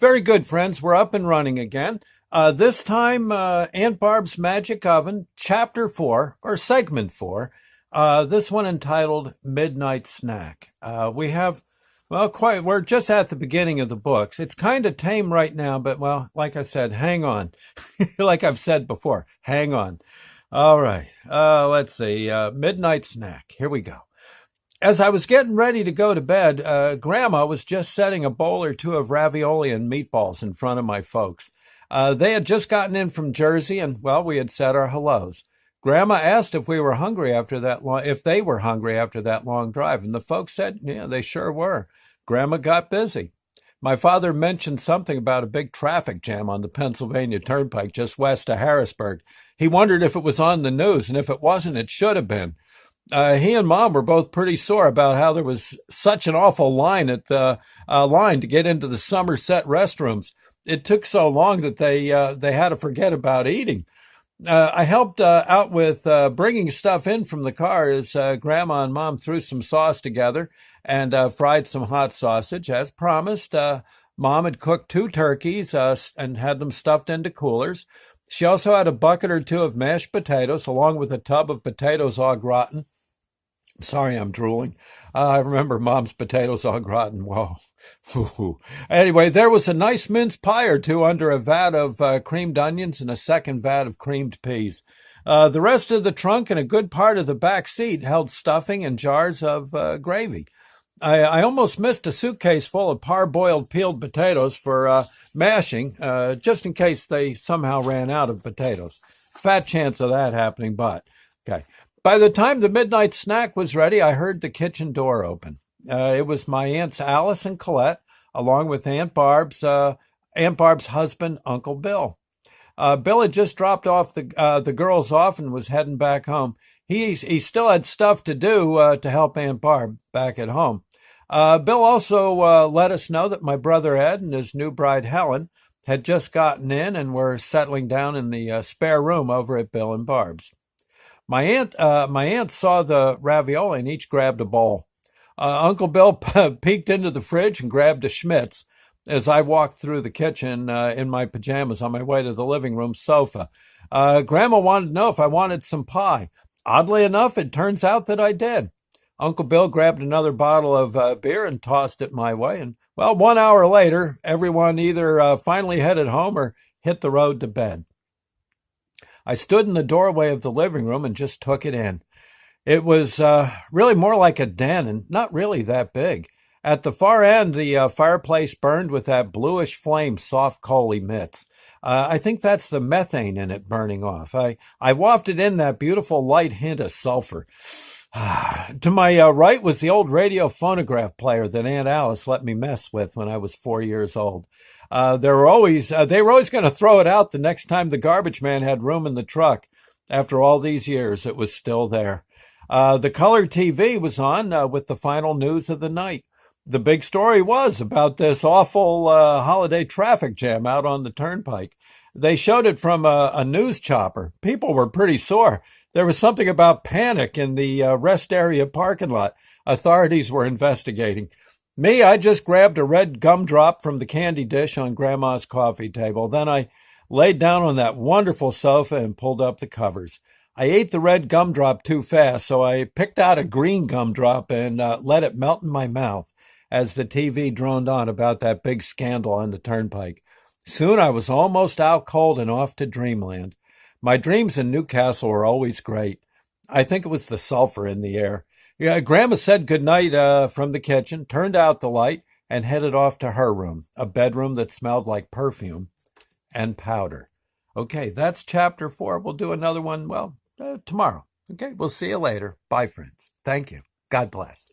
Very good, friends. We're up and running again. This time, Aunt Barb's Magic Oven, Chapter 4, or Segment 4. This one entitled Midnight Snack. We're just at the beginning of the books. It's kind of tame right now, but, well, like I said, hang on. Like I've said before, hang on. All right. Let's see. Midnight Snack. Here we go. As I was getting ready to go to bed, Grandma was just setting a bowl or two of ravioli and meatballs in front of my folks. They had just gotten in from Jersey, and well, we had said our hellos. Grandma asked if we were hungry after that if they were hungry after that long drive, and the folks said, yeah, they sure were. Grandma got busy. My father mentioned something about a big traffic jam on the Pennsylvania Turnpike just west of Harrisburg. He wondered if it was on the news, and if it wasn't, it should have been. He and Mom were both pretty sore about how there was such an awful line at the line to get into the Somerset restrooms. It took so long that they had to forget about eating. I helped out with bringing stuff in from the car as Grandma and Mom threw some sauce together and fried some hot sausage. As promised, Mom had cooked 2 turkeys and had them stuffed into coolers. She also had a bucket or 2 of mashed potatoes, along with a tub of potatoes au gratin. Sorry, I'm drooling. I remember Mom's potatoes au gratin. Whoa. Anyway, there was a nice mince pie or 2 under a vat of creamed onions and a second vat of creamed peas. The rest of the trunk and a good part of the back seat held stuffing and jars of gravy. I almost missed a suitcase full of parboiled peeled potatoes for mashing, just in case they somehow ran out of potatoes. Fat chance of that happening, but okay. By the time the midnight snack was ready, I heard the kitchen door open. It was my Aunts Alice and Colette, along with Aunt Barb's husband, Uncle Bill. Bill had just dropped off the girls off and was heading back home. He still had stuff to do to help Aunt Barb back at home. Bill also let us know that my brother Ed and his new bride Helen had just gotten in and were settling down in the spare room over at Bill and Barb's. My aunt saw the ravioli and each grabbed a bowl. Uncle Bill peeked into the fridge and grabbed a Schmitz as I walked through the kitchen in my pajamas on my way to the living room sofa. Grandma wanted to know if I wanted some pie. Oddly enough, it turns out that I did. Uncle Bill grabbed another bottle of beer and tossed it my way. And, well, 1 hour later, everyone either finally headed home or hit the road to bed. I stood in the doorway of the living room and just took it in. It was really more like a den and not really that big. At the far end, the fireplace burned with that bluish flame soft coal emits. I think that's the methane in it burning off. I wafted in that beautiful light hint of sulfur. To my right was the old radio phonograph player that Aunt Alice let me mess with when I was 4 years old. They were always going to throw it out the next time the garbage man had room in the truck. After all these years, it was still there. The color TV was on with the final news of the night. The big story was about this awful holiday traffic jam out on the turnpike. They showed it from a news chopper. People were pretty sore. There was something about panic in the rest area parking lot. Authorities were investigating. Me, I just grabbed a red gumdrop from the candy dish on Grandma's coffee table. Then I laid down on that wonderful sofa and pulled up the covers. I ate the red gumdrop too fast, so I picked out a green gumdrop and let it melt in my mouth as the TV droned on about that big scandal on the turnpike. Soon I was almost out cold and off to dreamland. My dreams in Newcastle were always great. I think it was the sulfur in the air. Yeah, Grandma said goodnight from the kitchen, turned out the light, and headed off to her room, a bedroom that smelled like perfume and powder. Okay, that's chapter 4. We'll do another one, tomorrow. Okay, we'll see you later. Bye, friends. Thank you. God bless.